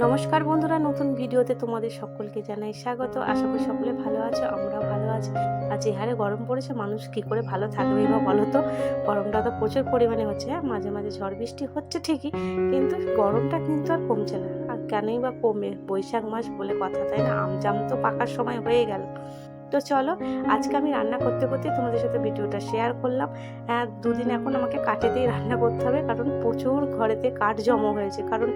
নমস্কার বন্ধুরা, নতুন ভিডিওতে তোমাদের সকলকে জানাই স্বাগত। আশা করি সকলে ভালো আছো, আমরাও ভালো আছি। আর যে হারে গরম পড়েছে, মানুষ কি করে ভালো থাকবেই বা বলো তো। গরমটা তো প্রচুর পরিমাণে হচ্ছে। হ্যাঁ, মাঝে মাঝে ঝড় বৃষ্টি হচ্ছে ঠিকই, কিন্তু গরমটা কিন্তু আর কমছে না। আর কেনই বা কমবে, বৈশাখ মাস বলে কথা, তাই না? আমজাম তো পাকার সময় হয়ে গেল। তো চলো, আজকে আমি রান্না করতে করতে তোমাদের সাথে ভিডিওটা শেয়ার করলাম। হ্যাঁ, দুদিন এখন আমাকে কাঠেতেই রান্না করতে হবে, কারণ প্রচুর ঘরেতে কাঠ জমা হয়েছে। কারণ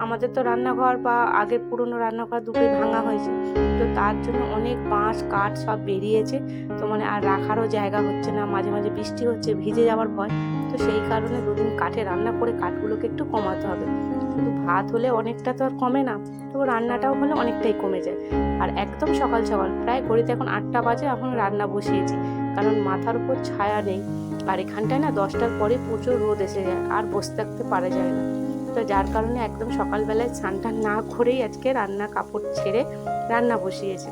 আমাদের তো রান্নাঘর বা আগের পুরনো রান্নাঘর দুটোই ভাঙা হয়েছে। তো তার জন্য অনেক বাঁশ কাঠ সব বেরিয়েছে। তো মানে আর রাখারও জায়গা হচ্ছে না, মাঝে মাঝে বৃষ্টি হচ্ছে, ভিজে যাওয়ার ভয়। তো সেই কারণে দুদিন কাঠে রান্না করে কাঠগুলোকে একটু কমাতে হবে। শুধু ভাত হলে অনেকটা তো আর কমে না, তো রান্নাটাও হলে অনেকটাই কমে যায়। আর একদম সকাল সকাল, প্রায় ঘড়িতে এখন 8টা বাজে, এখন রান্না বসিয়েছি। কারণ মাথার উপর ছায়া নেই, আর এখানটায় না 10টার পরে প্রচুর রোদ এসে যায়, আর বসে থাকতে পারা যায় না। তো যার কারণে একদম সকালবেলায় স্নানটা না করেই আজকে রান্না কাপড় ছেড়ে রান্না বসিয়েছি।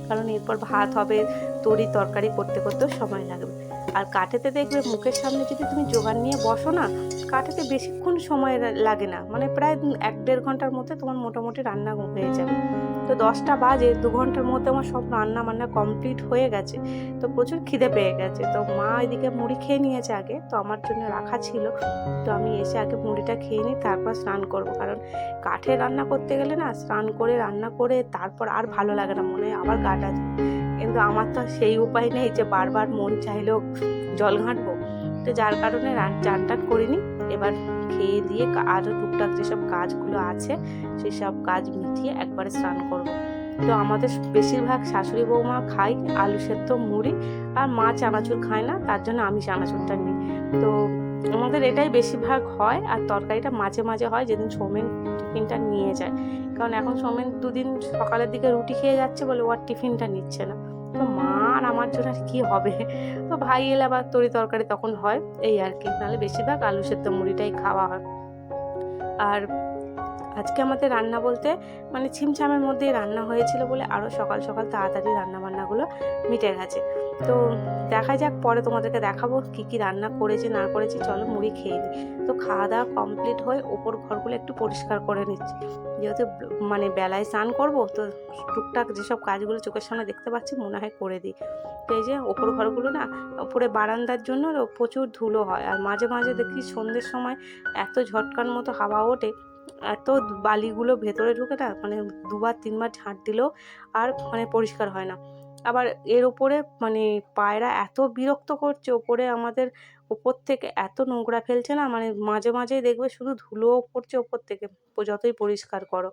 কারণ এরপর ভাত হবে, তরি তরকারি করতে করতেও সময় লাগবে। আর কাঠেতে দেখবে মুখের সামনে যদি তুমি জোগাড় নিয়ে বসো না, কাঠেতে বেশিক্ষণ সময় লাগে না, মানে প্রায় 1-1.5 ঘন্টার মধ্যে তোমার মোটামুটি রান্না হয়ে যাবে। তো 10টা বাজে, 2 ঘন্টার মধ্যে আমার সব রান্না বান্না কমপ্লিট হয়ে গেছে। তো প্রচুর খিদে পেয়ে গেছে। তো মা এদিকে মুড়ি খেয়ে নিয়েছে আগে, তো আমার জন্য রাখা ছিল। তো আমি এসে আগে মুড়িটা খেয়ে নিই, তারপর স্নান করব। কারণ কাঠে রান্না করতে গেলে না, স্নান করে রান্না করে তারপর আর ভালো লাগে না, মনে হয় আবার গাটা ধুই। কিন্তু আমার তো সেই উপায় নেই যে বারবার মন চাইলেও জল ঘাঁটবো। তো যার কারণে চান টান করিনি। এবার খেয়ে দিয়ে আরও টুকটাক যেসব কাজগুলো আছে সেই সব কাজ মিটিয়ে একবারে স্নান করব। তো আমাদের বেশিরভাগ শাশুড়ি বৌমা খাই আলু সেদ্ধ মুড়ি, আর মা চানাচুর খায় না, তার জন্য আমি চানাচুরটা নিই। তো আমাদের এটাই বেশিরভাগ হয়। আর তরকারিটা মাঝে মাঝে হয়, যেদিন সৌমেন টিফিনটা নিয়ে যায়। কারণ এখন সৌমেন দুদিন সকালের দিকে রুটি খেয়ে যাচ্ছে বলে ও আর টিফিনটা নিচ্ছে না। তো মা আর আমার জন্য আর কি হবে। তো ভাই এলে আবার তরি তরকারি তখন হয়, এই আর কি। নাহলে বেশিরভাগ আলু সেদ্ধ মুড়িটাই খাওয়া হয়। আর আজকে আমাদের রান্না বলতে মানে ছিমছামের মধ্যেই রান্না হয়েছিল বলে আরও সকাল সকাল তাড়াতাড়ি রান্না বান্নাগুলো মিটে গেছে। তো দেখা যাক, পরে তোমাদেরকে দেখাবো কি কি রান্না করেছি না করেছি। চলো মুড়ি খেয়ে নিই। তো খাওয়া দাওয়া কমপ্লিট হয়ে ওপর ঘরগুলো একটু পরিষ্কার করে নিচ্ছি, যেহেতু মানে বেলায় স্নান করবো। তো টুকটাক যেসব কাজগুলো চোখের সামনে দেখতে পাচ্ছি মনে হয় করে দিই। তো এই যে ওপর ঘরগুলো না, ওপরে বারান্দার জন্য প্রচুর ধুলো হয়। আর মাঝে মাঝে দেখি সন্ধ্যের সময় এত ঝটকার মতো হাওয়া ওঠে, এত বালিগুলো ভেতরে ঢুকে না, মানে 2-3 বার ঝাঁট দিলেও আর মানে পরিষ্কার হয় না। আবার এর ওপরে মানে পায়রা এত বিরক্ত করছে, ওপরে আমাদের ওপর থেকে এত নোংরা ফেলছে না, মানে মাঝে মাঝেই দেখবে শুধু ধুলোও পড়ছে ওপর থেকে, যতই পরিষ্কার করো।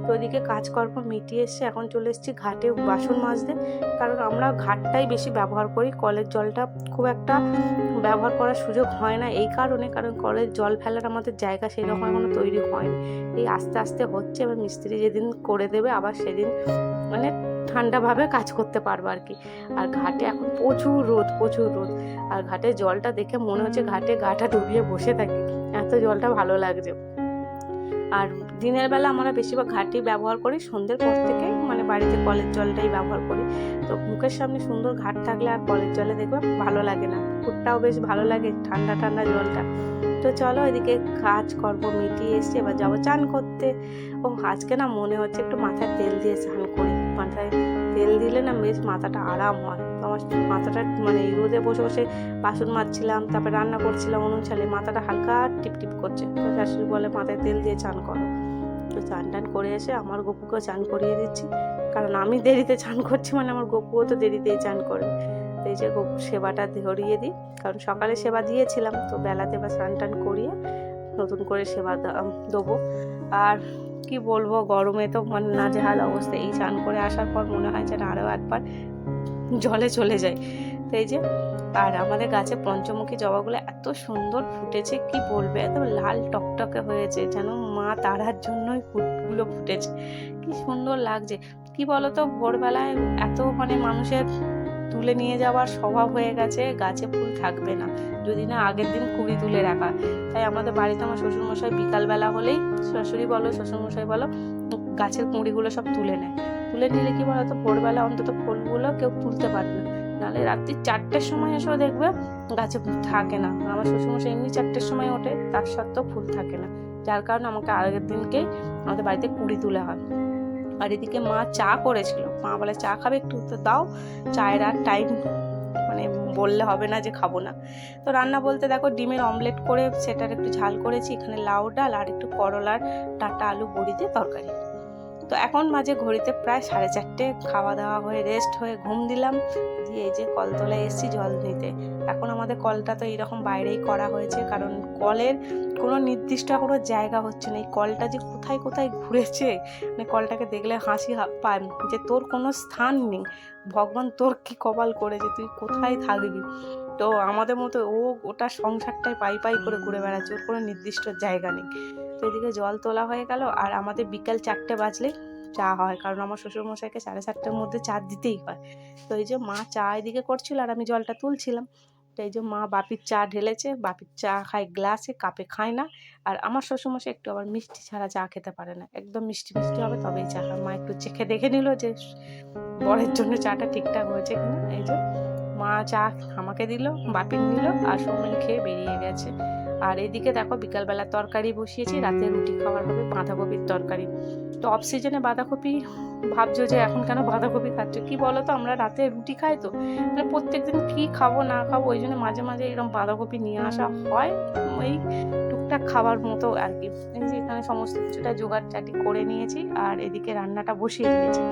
তো ওইদিকে কাজকর্ম মিটিয়ে এসছে, এখন চলে এসেছি ঘাটে বাসন মাজতে। কারণ আমরা ঘাটটাই বেশি ব্যবহার করি, কলের জলটা খুব একটা ব্যবহার করার সুযোগ হয় না। এই কারণে, কারণ কলের জল ফেলার আমাদের জায়গা সেই রকম এখনো তৈরি হয়নি। এই আস্তে আস্তে হচ্ছে। এবার মিস্ত্রি যেদিন করে দেবে আবার সেদিন মানে ঠান্ডাভাবে কাজ করতে পারবো আর কি। আর ঘাটে এখন প্রচুর রোদ, প্রচুর রোদ। আর ঘাটের জলটা দেখে মনে হচ্ছে ঘাটে গাটা ডুবিয়ে বসে থাকি, এত জলটা ভালো লাগছে। আর দিনের বেলা আমরা বেশিরভাগ ঘাটই ব্যবহার করি, সন্ধ্যের পর থেকে মানে বাড়িতে কলের জলটাই ব্যবহার করি। তো মুখের সামনে সুন্দর ঘাট থাকলে আর কলের জলে দেখবে ভালো লাগে না, পুকুরটাও বেশ ভালো লাগে, ঠান্ডা ঠান্ডা জলটা। তো চলো, এদিকে কাজকর্ম মিটিয়ে এসছে, এবার যাবো চান করতে। ও আজকে না মনে হচ্ছে একটু মাথায় তেল দিয়ে স্নান করি। মাথায় তেল দিলে না বেশ মাথাটা আরাম হয়। তো আমার মাথাটা মানে রোদে বসে বসে বাসন মাজছিলাম, তারপরে রান্না করছিলাম উনুন ছালে, মাথাটা হালকা টিপটিপ করছে। তো শাশুড়ি বলে মাথায় তেল দিয়ে চান করো। তো চান টান করে এসে আমার গপুকেও চান করিয়ে দিচ্ছি, কারণ আমি দেরিতে চান করছি মানে আমার গপুও তো দেরিতেই চান করে। তো এই যে গপুর সেবাটা ধরিয়ে দিই, কারণ সকালে সেবা দিয়েছিলাম, তো বেলাতে বা স্নান টান করিয়ে নতুন করে সেবা দেবো। আর কি বলবো, গরমে তো মানে নাজেহাল অবস্থা। এই চান করে আসার পর মনে হয় যেন আরও একবার জলে চলে যায়। তো এই যে, আর আমাদের গাছে পঞ্চমুখী জবাগুলো এত সুন্দর ফুটেছে, কি বলবে, এত লাল টকটকে হয়েছে, যেন মা তারার জন্যই ফুলগুলো ফুটেছে। কি সুন্দর লাগছে। কি বলতো, ভোরবেলায় এত মানে মানুষের তুলে নিয়ে যাওয়ার স্বভাব হয়ে গেছে, গাছে ফুল থাকবে না যদি না আগের দিন কুড়ি তুলে রাখা। তাই আমাদের বাড়িতে আমার শ্বশুরমশাই বিকালবেলা হলেই, শাশুড়ি বলো শ্বশুরমশাই বলো, গাছের কুঁড়িগুলো সব তুলে নেয়। তুলে নিলে কি বলতো, ভোরবেলা অন্তত ফুলগুলো কেউ তুলতে পারে না। নাহলে রাত্রি 4টের সময় এসেও দেখবে গাছে ফুল থাকে না। আমার শ্বশুরমশাই এমনি 4টের সময় ওঠে, তার সত্ত্বেও ফুল থাকে না। যার কারণে আমাকে আগের দিনকেই আমাদের বাড়িতে কুড়ি তুলে হয়। আর এদিকে মা চা করেছিল, মা বলে চা খাবে একটু, তো দাও, চায়ের আর টাইম মানে বললে হবে না যে খাবো না। তো রান্না বলতে দেখো ডিমের অমলেট করে সেটার একটু ঝাল করেছি, এখানে লাউ ডাল আর একটু করলার ডাঁটা আলু বড়ি দিয়ে তরকারি। তো এখন মাঝে ঘড়িতে প্রায় 4:30, খাওয়া দাওয়া হয়ে রেস্ট হয়ে ঘুম দিলাম, দিয়ে এই যে কলতলায় এসেছি জল নিতে। এখন আমাদের কলটা তো এইরকম বাইরেই করা হয়েছে, কারণ কলের কোনো নির্দিষ্ট কোনো জায়গা হচ্ছে না। এই কলটা যে কোথায় কোথায় ঘুরেছে, মানে কলটাকে দেখলে হাসি পায় যে তোর কোনো স্থান নেই, ভগবান তোর কি কপাল করেছে, তুই কোথায় থাকবি। তো আমাদের মতো ওটা সংসারটায় পাই পাই করে ঘুরে বেড়াচ্ছে, ওর কোনো নির্দিষ্ট জায়গা নেই। তো এদিকে জল তোলা হয়ে গেল, আর আমাদের বিকাল 4টে বাজলেই চা হয়, কারণ আমার শ্বশুরমশাইকে 7:30-র মধ্যে চা দিতেই হয়। তো এই যে মা চা এদিকে করছিল আর আমি জলটা তুলছিলাম। তো এই যে মা বাপির চা ঢেলেছে, বাপির চা খায় গ্লাসে, কাপে খায় না। আর আমার শ্বশুরমশাই একটু আবার মিষ্টি ছাড়া চা খেতে পারে না, একদম মিষ্টি মিষ্টি হবে তবেই চা খায়। মা একটু চেখে দেখে নিল যে বরের জন্য চাটা ঠিকঠাক হয়েছে কিনা। এই যে মা চা আমাকে দিল, বাপির নিল, আর সৌমেন খেয়ে বেরিয়ে গেছে। আর এদিকে দেখো বিকালবেলা তরকারি বসিয়েছি, রাতে রুটি খাওয়ার হবে বাঁধাকপির তরকারি। তো অফ সিজনে বাঁধাকপি, ভাবছো যে এখন কেন বাঁধাকপি খাচ্ছ, কি বলো তো, আমরা রাতে রুটি খাই, তো মানে প্রত্যেকদিন কি খাবো না খাবো, ওই জন্য মাঝে মাঝে এরকম বাঁধাকপি নিয়ে আসা হয়, ওই টুকটাক খাবার মতো আর কি। এই যে এখানে সমস্ত কিছুটা জোগাড় চাটি করে নিয়েছি, আর এদিকে রান্নাটা বসিয়ে দিয়েছি,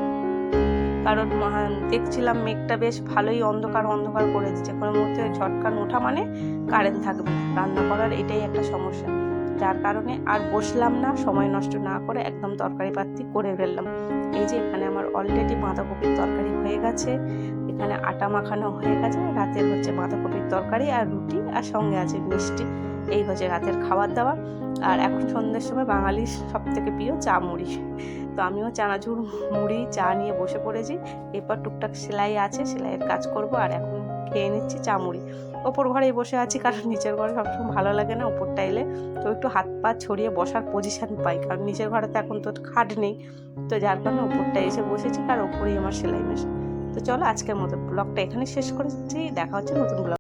কারণ দেখছিলাম মেঘটা বেশ ভালোই অন্ধকার অন্ধকার করে দিচ্ছে, কোনো মধ্যে ঝটকান ওঠা মানে কারেন্ট থাকবে না, রান্না করার এটাই একটা সমস্যা। যার কারণে আর বসলাম না, সময় নষ্ট না করে একদম তরকারি পাতি করে ফেললাম। এই যে এখানে আমার অলরেডি বাঁধাকপির তরকারি হয়ে গেছে, এখানে আটা মাখানো হয়ে গেছে, রাতের হচ্ছে বাঁধাকপির তরকারি আর রুটি, আর সঙ্গে আছে মিষ্টি। এই হচ্ছে রাতের খাবার দাবার। আর এখন সন্ধ্যের সময় বাঙালির সব থেকে প্রিয় চা মুড়ি। তো আমিও চানাচুর মুড়ি চা নিয়ে বসে পড়েছি। এরপর টুকটাক সেলাই আছে, সেলাইয়ের কাজ করব, আর এখন খেয়ে নিচ্ছি চা মুড়ি। ওপর ঘরেই বসে আছি, কারণ নিচের ঘরে সবসময় ভালো লাগে না, ওপরটা এলে তো একটু হাত পা ছড়িয়ে বসার পজিশান পাই, কারণ নিচের ঘরে তো এখন তো খাট নেই। তো যার কারণে ওপরটা এসে বসেছি, আর ওপরেই আমার সেলাই মেশিন। তো চলো আজকের মতো ব্লগটা এখানে শেষ করেছি, দেখা হচ্ছে নতুন ব্লগ।